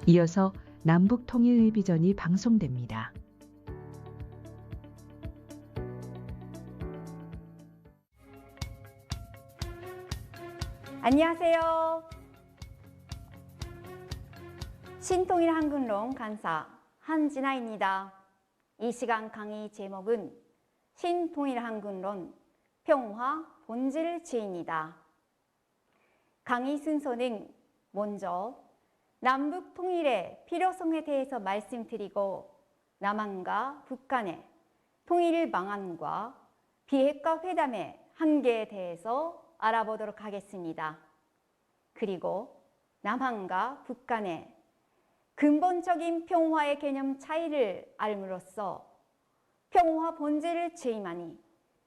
이어서 남북 통일의 비전이 방송됩니다. 안녕하세요. 신통일 한국론 간사 한진아입니다. 이 시간 강의 제목은 신통일 한국론 평화 본질주의입니다. 강의 순서는 먼저 남북 통일의 필요성에 대해서 말씀드리고 남한과 북한의 통일 방안과 비핵화 회담의 한계에 대해서 알아보도록 하겠습니다. 그리고 남한과 북한의 근본적인 평화의 개념 차이를 알므로써 평화 본질주의만이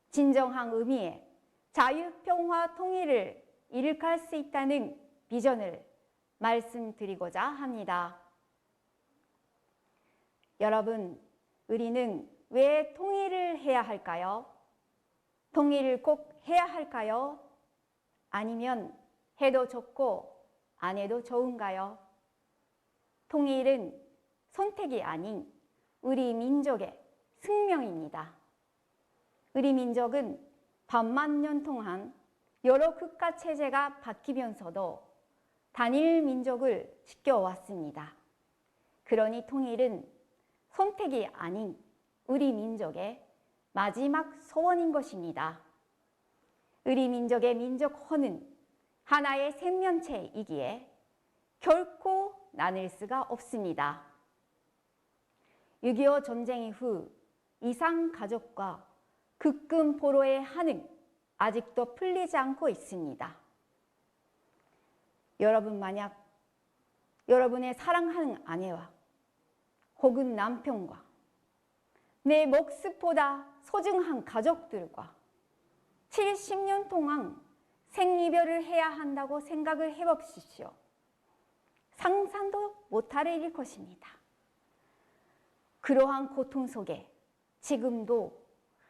진정한 의미의 자유평화 통일을 이룩할 수 있다는 비전을 말씀드리고자 합니다. 여러분, 우리는 왜 통일을 해야 할까요? 통일을 꼭 해야 할까요? 아니면 해도 좋고 안 해도 좋은가요? 통일은 선택이 아닌 우리 민족의 숙명입니다. 우리 민족은 반만 년 동안 여러 국가 체제가 바뀌면서도 단일 민족을 지켜왔습니다. 그러니 통일은 선택이 아닌 우리 민족의 마지막 소원인 것입니다. 우리 민족의 민족혼은 하나의 생명체이기에 결코 나눌 수가 없습니다. 6.25 전쟁 이후 이산가족과 국군 포로의 한은 아직도 풀리지 않고 있습니다. 여러분 만약 여러분의 사랑하는 아내와 혹은 남편과 내 목숨보다 소중한 가족들과 70년 동안 생이별을 해야 한다고 생각을 해보십시오. 상상도 못할 일일 것입니다. 그러한 고통 속에 지금도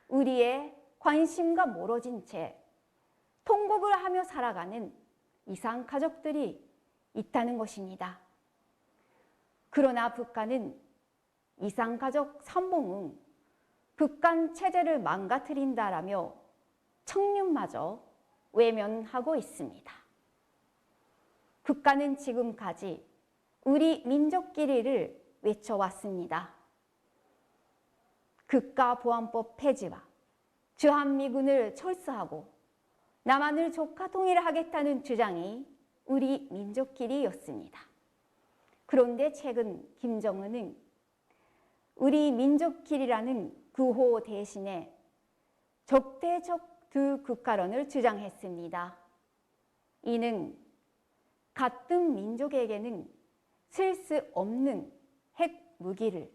우리의 관심과 멀어진 채 통곡을 하며 살아가는 이산 가족들이 있다는 것입니다. 그러나 북한은 이산 가족 선봉은 북한 체제를 망가뜨린다라며 청년마저 외면하고 있습니다. 북한은 지금까지 우리 민족끼리를 외쳐왔습니다. 국가보안법 폐지와 주한미군을 철수하고 남한을 조카 통일하겠다는 주장이 우리 민족끼리였습니다. 그런데 최근 김정은은 우리 민족끼리라는 구호 대신에 적대적 두 국가론을 주장했습니다. 이는 같은 민족에게는 쓸 수 없는 핵 무기를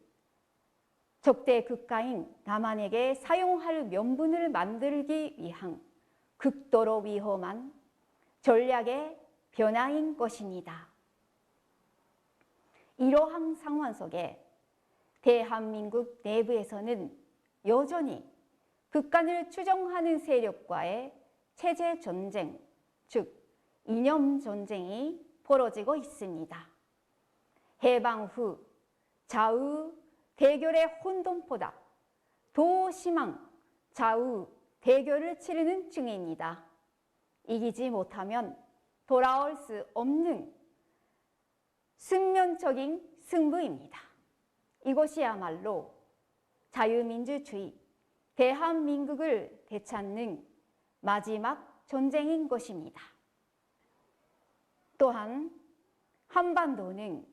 적대 국가인 남한에게 사용할 명분을 만들기 위한 극도로 위험한 전략의 변화인 것입니다. 이러한 상황 속에 대한민국 내부에서는 여전히 북한을 추종하는 세력과의 체제 전쟁, 즉 이념 전쟁이 벌어지고 있습니다. 해방 후 좌우 대결의 혼돈보다 더 심한 좌우 대결을 치르는 중입니다. 이기지 못하면 돌아올 수 없는 숙명적인 승부입니다. 이것이야말로 자유민주주의, 대한민국을 되찾는 마지막 전쟁인 것입니다. 또한 한반도는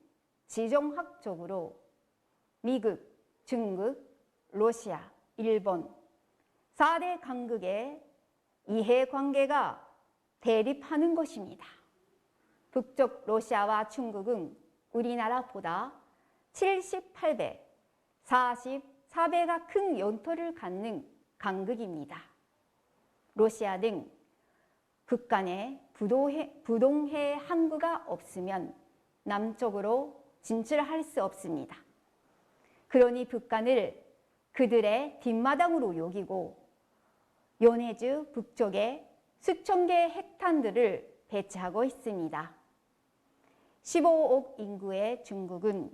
지정학적으로 미국, 중국, 러시아, 일본 4대 강국의 이해관계가 대립하는 것입니다. 북쪽 러시아와 중국은 우리나라보다 78배, 44배가 큰 영토를 갖는 강국입니다. 러시아는 북한에 부동해 항구가 없으면 남쪽으로 진출할 수 없습니다. 그러니 북한을 그들의 뒷마당으로 여기고 연해주 북쪽에 수천 개의 핵탄두를 배치하고 있습니다. 15억 인구의 중국은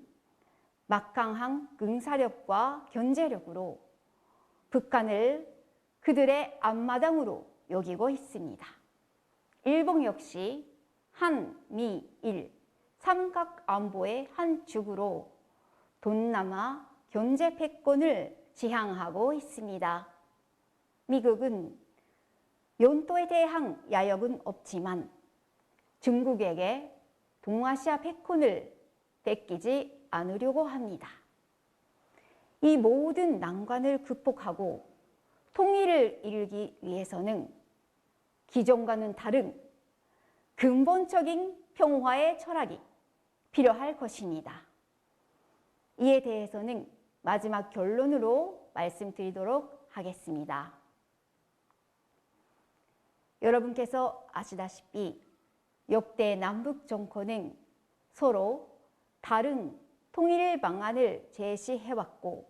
막강한 군사력과 경제력으로 북한을 그들의 앞마당으로 여기고 있습니다. 일본 역시 한미일 삼각안보의 한 축으로 동남아 경제 패권을 지향하고 있습니다. 미국은 영토에 대한 야욕은 없지만 중국에게 동아시아 패권을 뺏기지 않으려고 합니다. 이 모든 난관을 극복하고 통일을 이루기 위해서는 기존과는 다른 근본적인 평화의 철학이 필요할 것입니다. 이에 대해서는 마지막 결론으로 말씀드리도록 하겠습니다. 여러분께서 아시다시피 역대 남북 정권은 서로 다른 통일 방안을 제시해왔고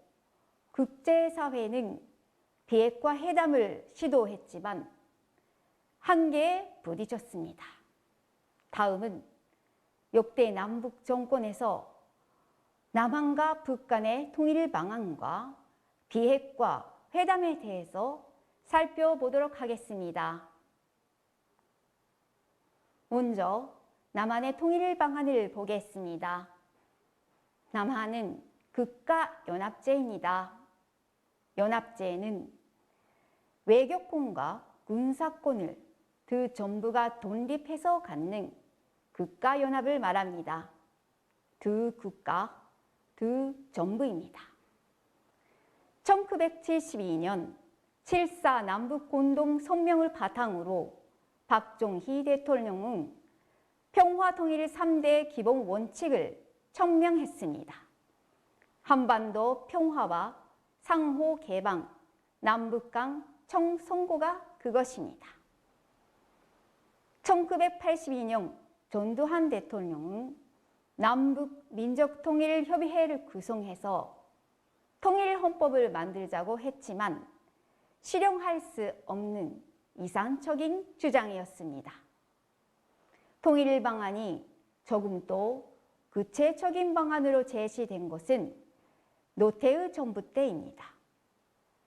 국제사회는 비핵화 회담을 시도했지만 한계에 부딪혔습니다. 다음은 역대 남북 정권에서 남한과 북한의 통일 방안과 비핵화 회담에 대해서 살펴보도록 하겠습니다. 먼저 남한의 통일 방안을 보겠습니다. 남한은 국가연합제입니다. 연합제는 외교권과 군사권을 두 정부가 독립해서 갖는 국가연합을 말합니다. 두 국가, 두 정부입니다. 1972년 7.4 남북공동성명을 바탕으로 박정희 대통령은 평화통일 3대 기본 원칙을 청명했습니다. 한반도 평화와 상호 개방, 남북간 청송고가 그것입니다. 1982년 전두환 대통령은 남북민족통일협의회를 구성해서 통일헌법을 만들자고 했지만 실현할 수 없는 이상적인 주장이었습니다. 통일 방안이 조금 더 구체적인 방안으로 제시된 것은 노태우 정부 때입니다.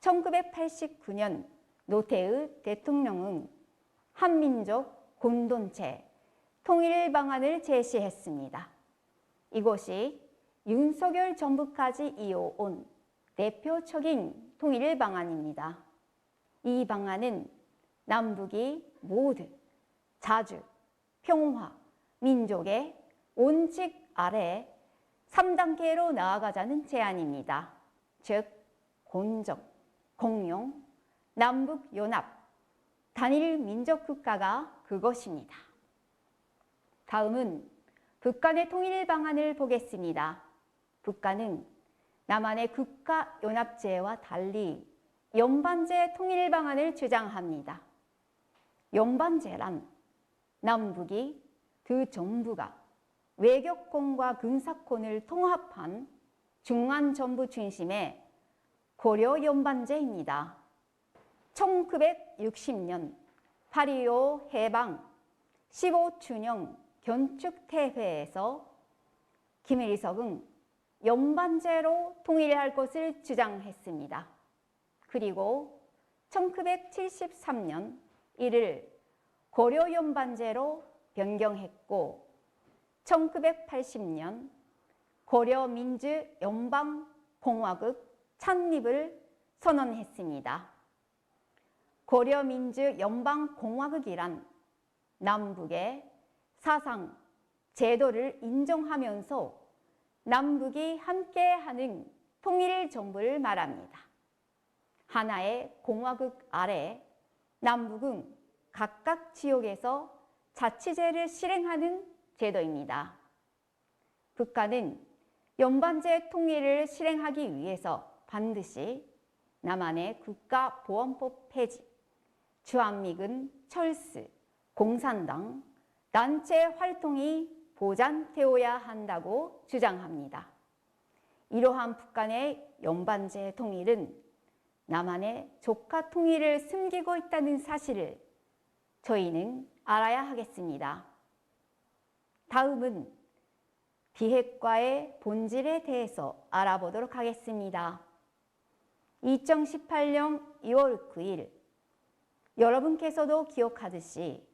1989년 노태우 대통령은 한민족 공동체 통일 방안을 제시했습니다. 이것이 윤석열 정부까지 이어온 대표적인 통일 방안입니다. 이 방안은 남북이 모두 자주, 평화, 민족의 원칙 아래 3단계로 나아가자는 제안입니다. 즉, 공정, 공용, 남북연합, 단일 민족국가가 그것입니다. 다음은 북한의 통일 방안을 보겠습니다. 북한은 남한의 국가연합제와 달리 연반제 통일 방안을 주장합니다. 연반제란 남북이 두 정부가 외교권과 군사권을 통합한 중앙정부 중심의 고려 연반제입니다. 1960년 8.25 해방 15주년 건축대회에서 김일성은 연반제로 통일할 것을 주장했습니다. 그리고 1973년 이를 고려 연반제로 변경했고 1980년 고려민주연방공화국 창립을 선언했습니다. 고려민주연방공화국이란 남북의 사상, 제도를 인정하면서 남북이 함께하는 통일 정부를 말합니다. 하나의 공화국 아래 남북은 각각 지역에서 자치제를 실행하는 제도입니다. 북한은 연반제 통일을 실행하기 위해서 반드시 남한의 국가보안법 폐지, 주한미군 철수, 공산당, 단체 활동이 보장되어야 한다고 주장합니다. 이러한 북한의 연반제 통일은 남한의 조카 통일을 숨기고 있다는 사실을 저희는 알아야 하겠습니다. 다음은 비핵화의 본질에 대해서 알아보도록 하겠습니다. 2018년 2월 9일 여러분께서도 기억하듯이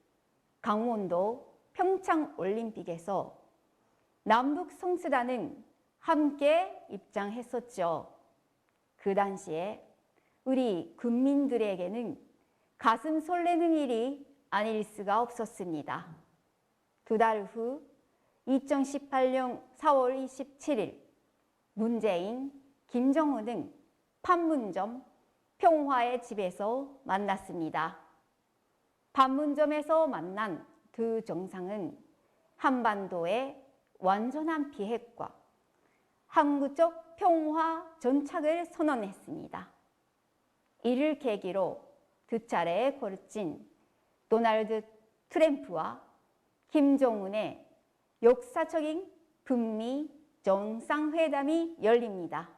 강원도 평창올림픽에서 남북 선수단은 함께 입장했었죠. 그 당시에 우리 국민들에게는 가슴 설레는 일이 아닐 수가 없었습니다. 두 달 후 2018년 4월 27일 문재인, 김정은은 판문점 평화의 집에서 만났습니다. 판문점에서 만난 두 정상은 한반도의 완전한 비핵화, 항구적 평화 정착을 선언했습니다. 이를 계기로 두 차례에 걸친 도널드 트럼프와 김정은의 역사적인 북미 정상회담이 열립니다.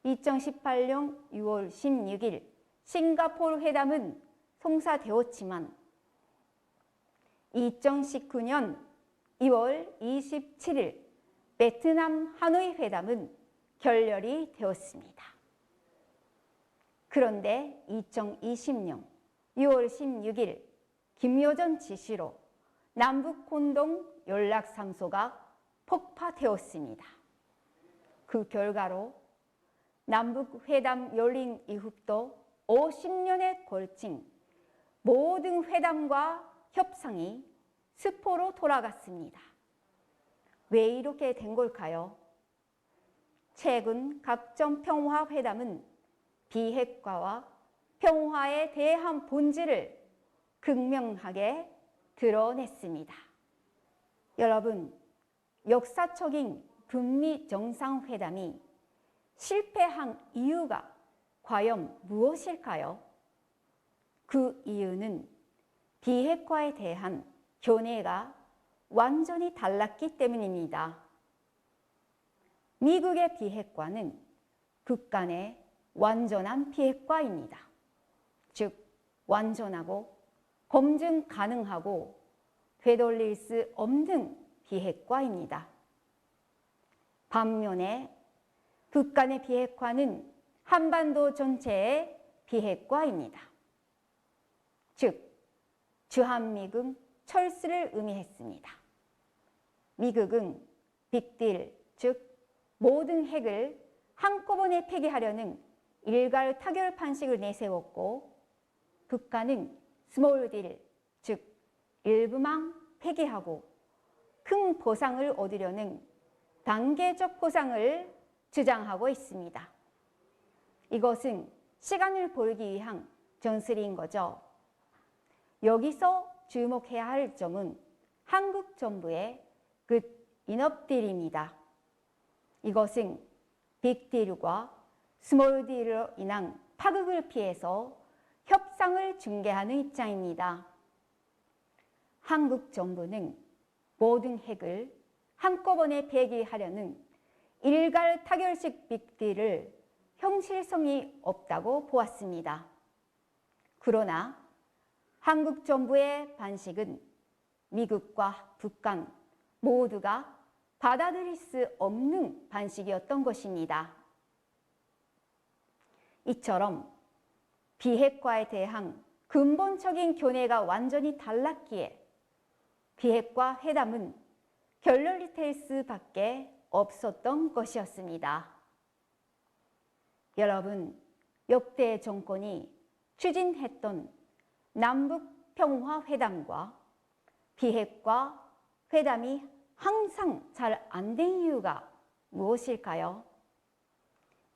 2018년 6월 16일 싱가포르 회담은 성사되었지만 2019년 2월 27일 베트남 하노이 회담은 결렬이 되었습니다. 그런데 2020년 6월 16일 김여정 지시로 남북 공동 연락사무소가 폭파되었습니다. 그 결과로 남북 회담 열린 이후부터 50년에 걸친 모든 회담과 협상이 수포로 돌아갔습니다. 왜 이렇게 된 걸까요? 최근 각종 평화 회담은 비핵화와 평화에 대한 본질을 극명하게 드러냈습니다. 여러분, 역사적인 북미 정상회담이 실패한 이유가 과연 무엇일까요? 그 이유는 비핵화에 대한 견해가 완전히 달랐기 때문입니다. 미국의 비핵화는 북한의 완전한 비핵화입니다. 즉, 완전하고 검증 가능하고 되돌릴 수 없는 비핵화입니다. 반면에 북한의 비핵화는 한반도 전체의 비핵화입니다. 즉, 주한미군 철수를 의미했습니다. 미국은 빅딜, 즉 모든 핵을 한꺼번에 폐기하려는 일괄 타결 방식을 내세웠고 북한은 스몰딜, 즉 일부만 폐기하고 큰 보상을 얻으려는 단계적 보상을 주장하고 있습니다. 이것은 시간을 벌기 위한 전술인 거죠. 여기서 주목해야 할 점은 한국 정부의 그 인업딜입니다. 이것은 빅딜과 스몰딜로 인한 파극을 피해서 협상을 중개하는 입장입니다. 한국 정부는 모든 핵을 한꺼번에 폐기하려는 일괄 타결식 빅딜을 현실성이 없다고 보았습니다. 그러나 한국 정부의 반식은 미국과 북한 모두가 받아들일 수 없는 반식이었던 것입니다. 이처럼 비핵화에 대한 근본적인 견해가 완전히 달랐기에 비핵화 회담은 결렬이 될 수밖에 없었던 것이었습니다. 여러분, 역대 정권이 추진했던 남북 평화 회담과 비핵화 회담이 항상 잘 안 된 이유가 무엇일까요?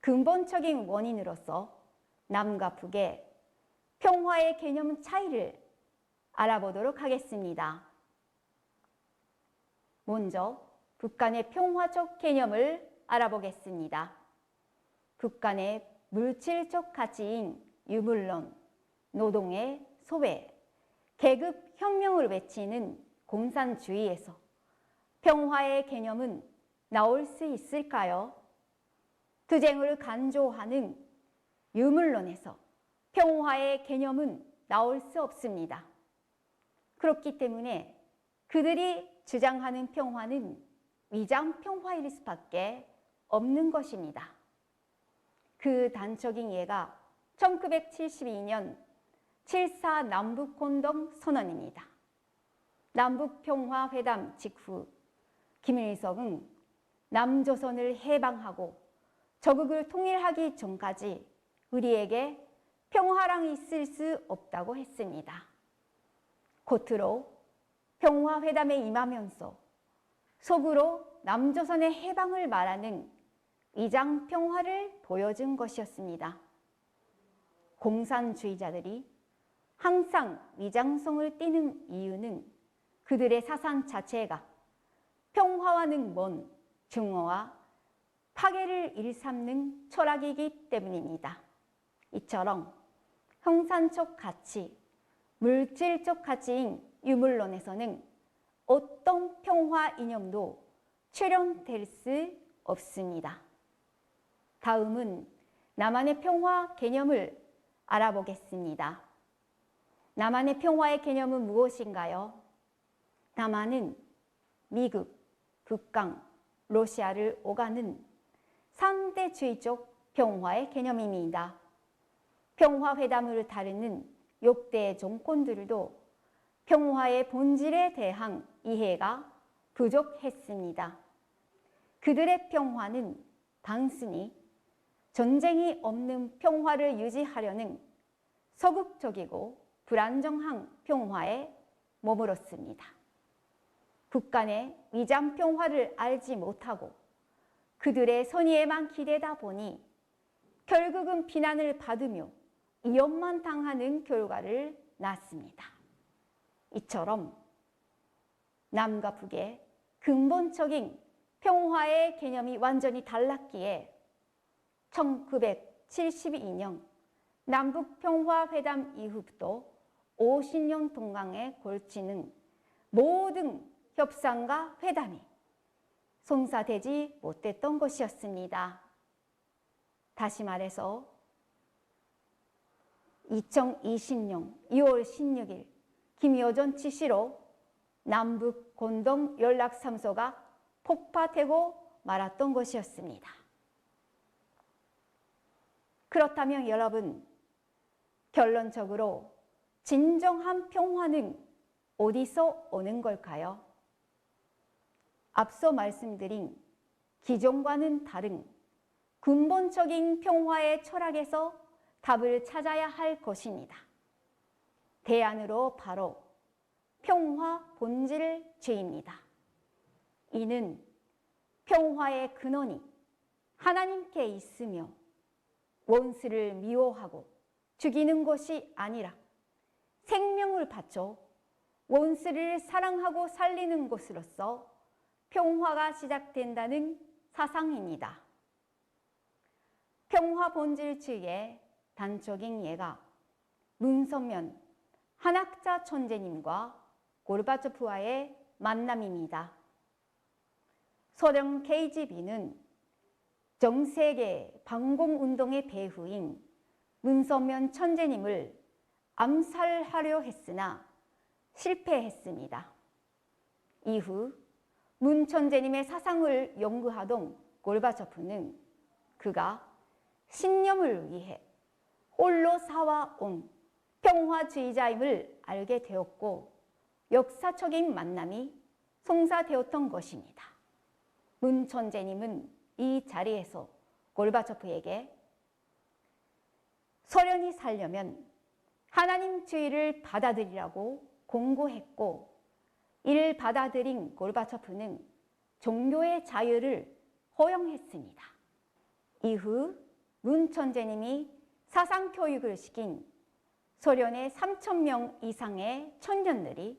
근본적인 원인으로서 남과 북의 평화의 개념 차이를 알아보도록 하겠습니다. 먼저 북한의 평화적 개념을 알아보겠습니다. 북한의 물질적 가치인 유물론, 노동의 소외, 계급혁명을 외치는 공산주의에서 평화의 개념은 나올 수 있을까요? 투쟁을 강조하는 유물론에서 평화의 개념은 나올 수 없습니다. 그렇기 때문에 그들이 주장하는 평화는 위장 평화일 수밖에 없는 것입니다. 그 단적인 예가 1972년 7.4 남북공동 선언입니다. 남북평화회담 직후 김일성은 남조선을 해방하고 저국을 통일하기 전까지 우리에게 평화랑 있을 수 없다고 했습니다. 겉으로 평화회담에 임하면서 속으로 남조선의 해방을 말하는 위장 평화를 보여준 것이었습니다. 공산주의자들이 항상 위장성을 띠는 이유는 그들의 사상 자체가 평화와는 먼 증오와 파괴를 일삼는 철학이기 때문입니다. 이처럼 형상적 가치, 물질적 가치인 유물론에서는 어떤 평화 이념도 출현될 수 없습니다. 다음은 남한의 평화 개념을 알아보겠습니다. 남한의 평화의 개념은 무엇인가요? 남한은 미국, 북강, 러시아를 오가는 상대주의적 평화의 개념입니다. 평화회담을 다루는 역대 정권들도 평화의 본질에 대한 이해가 부족했습니다. 그들의 평화는 단순히 전쟁이 없는 평화를 유지하려는 서극적이고 불안정한 평화에 머물렀습니다. 북한의 위장 평화를 알지 못하고 그들의 선의에만 기대다 보니 결국은 비난을 받으며 위협만 당하는 결과를 낳았습니다. 이처럼 남과 북의 근본적인 평화의 개념이 완전히 달랐기에 1972년 남북평화회담 이후부터 50년 동안에 걸치는 모든 협상과 회담이 성사되지 못했던 것이었습니다. 다시 말해서 2020년 2월 16일 김여정 지시로 남북 공동 연락사무소가 폭파되고 말았던 것이었습니다. 그렇다면 여러분, 결론적으로 진정한 평화는 어디서 오는 걸까요? 앞서 말씀드린 기존과는 다른 근본적인 평화의 철학에서 답을 찾아야 할 것입니다. 대안으로 바로 평화 본질주의입니다. 이는 평화의 근원이 하나님께 있으며 원수를 미워하고 죽이는 것이 아니라 생명을 바쳐 원수를 사랑하고 살리는 것으로서 평화가 시작된다는 사상입니다. 평화 본질주의의 단적인 예가 문선면 한학자 천재님과 고르바초프와의 만남입니다. 소련 KGB는 정세계 반공운동의 배후인 문선면 천재님을 암살하려 했으나 실패했습니다. 이후 문 천재님의 사상을 연구하던 고르바초프는 그가 신념을 위해 홀로 살아온 평화주의자임을 알게 되었고 역사적인 만남이 성사되었던 것입니다. 문 천재님은 이 자리에서 고르바초프에게 소련이 살려면 하나님주의를 받아들이라고 공고했고 이를 받아들인 고르바초프는 종교의 자유를 허용했습니다. 이후 문 천재님이 사상교육을 시킨 소련의 3,000명 이상의 청년들이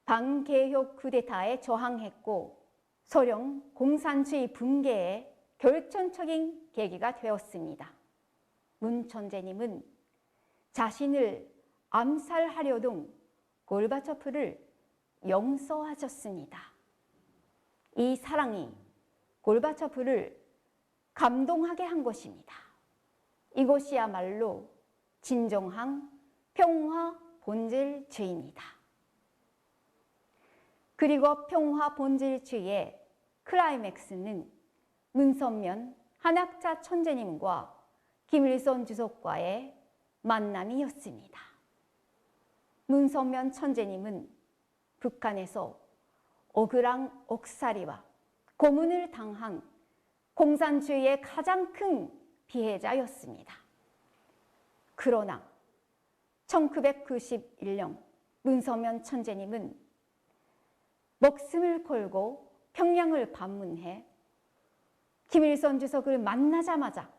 반개혁 쿠데타에 저항했고 소련 공산주의 붕괴의 결정적인 계기가 되었습니다. 문 천재님은 자신을 암살하려던 고르바초프를 용서하셨습니다. 이 사랑이 고르바초프를 감동하게 한 것입니다. 이것이야말로 진정한 평화 본질주의입니다. 그리고 평화 본질주의의 클라이맥스는 문선면 한학자 천재님과 김일성 주석과의 만남이었습니다. 문선면 천재님은 북한에서 억울한 억살이와 고문을 당한 공산주의의 가장 큰 피해자였습니다. 그러나 1991년 문선면 천재님은 목숨을 걸고 평양을 방문해 김일성 주석을 만나자마자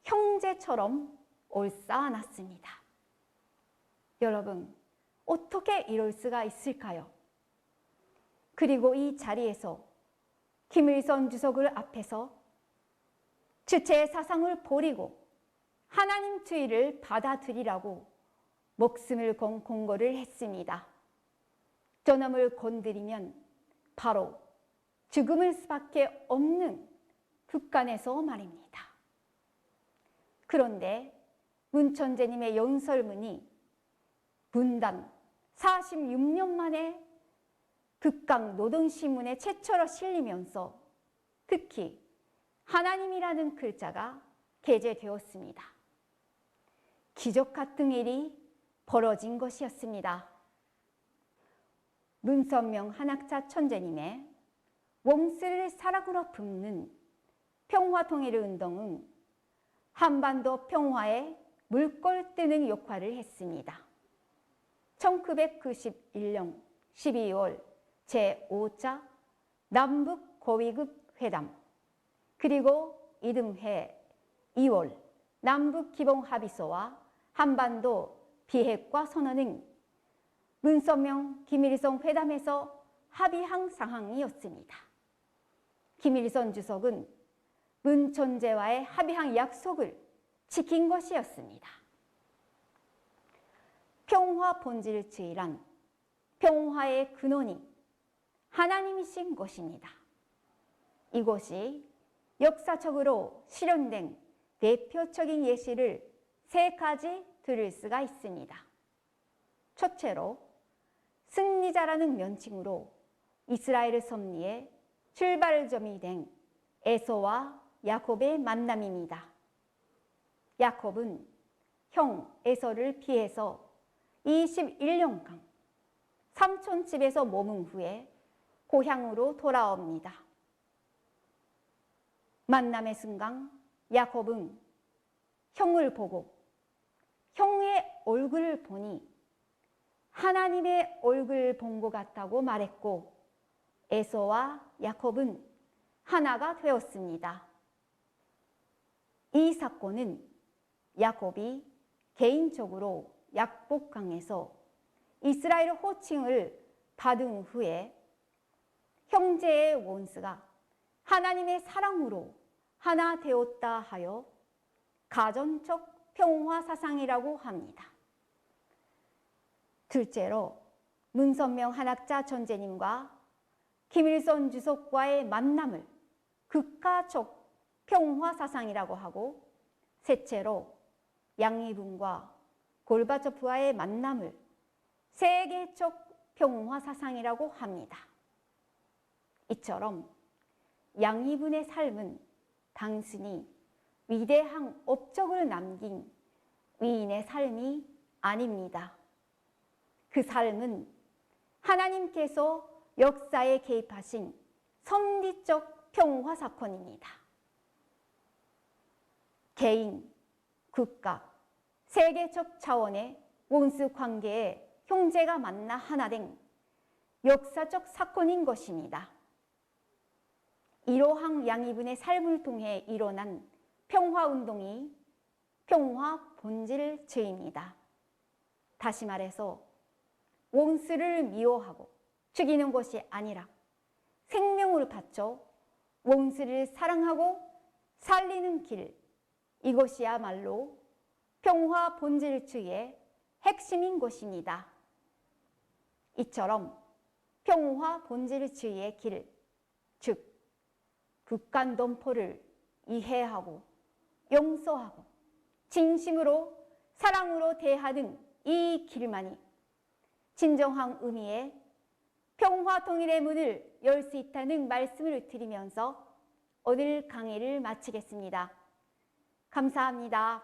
형제처럼 올싸안았습니다. 여러분, 어떻게 이럴 수가 있을까요? 그리고 이 자리에서 김일성 주석을 앞에서 주체의 사상을 버리고 하나님주의를 받아들이라고 목숨을 건 공고를 했습니다. 저놈을 건드리면 바로 죽음일 수밖에 없는 북한에서 말입니다. 그런데 문천재님의 연설문이 분단 46년 만에 북강노동신문에 최초로 실리면서 특히 하나님이라는 글자가 게재되었습니다. 기적 같은 일이 벌어진 것이었습니다. 문선명 한학자 천재님의 웡스를 사랑으로 붓는 평화통일운동은 한반도 평화에 물꼬를 뜨는 역할을 했습니다. 1991년 12월 제5차 남북 고위급 회담, 그리고 이듬해 2월 남북 기본 합의서와 한반도 비핵화 선언은 문선명 김일성 회담에서 합의한 상황이었습니다. 김일성 주석은 문천재와의 합의한 약속을 지킨 것이었습니다. 평화 본질주의란 평화의 근원이 하나님이신 것입니다. 이것이 역사적으로 실현된 대표적인 예시를 세 가지 들을 수가 있습니다. 첫째로 승리자라는 명칭으로 이스라엘 섭리의 출발점이 된 에서와 야곱의 만남입니다. 야곱은 형 에서를 피해서 21년간 삼촌 집에서 머문 후에 고향으로 돌아옵니다. 만남의 순간 야곱은 형을 보고 형의 얼굴을 보니 하나님의 얼굴을 본 것 같다고 말했고 에서와 야곱은 하나가 되었습니다. 이 사건은 야곱이 개인적으로 약복강에서 이스라엘 호칭을 받은 후에 형제의 원수가 하나님의 사랑으로 하나 되었다 하여 가정적 평화 사상이라고 합니다. 둘째로 문선명 한학자 천재님과 김일성 주석과의 만남을 국가적 평화 사상이라고 하고, 셋째로 양이분과 골바초프와의 만남을 세계적 평화 사상이라고 합니다. 이처럼 양이분의 삶은 단순히 위대한 업적을 남긴 위인의 삶이 아닙니다. 그 삶은 하나님께서 역사에 개입하신 섭리적 평화 사건입니다. 개인, 국가, 세계적 차원의 원수 관계에 형제가 만나 하나 된 역사적 사건인 것입니다. 이러한 양이분의 삶을 통해 일어난 평화운동이 평화 본질주의입니다. 다시 말해서 원수를 미워하고 죽이는 것이 아니라 생명을 바쳐 원수를 사랑하고 살리는 길, 이것이야말로 평화 본질주의의 핵심인 것입니다. 이처럼 평화 본질주의의 길, 즉 극한 동포를 이해하고 용서하고 진심으로 사랑으로 대하는 이 길만이 진정한 의미의 평화 통일의 문을 열 수 있다는 말씀을 드리면서 오늘 강의를 마치겠습니다. 감사합니다.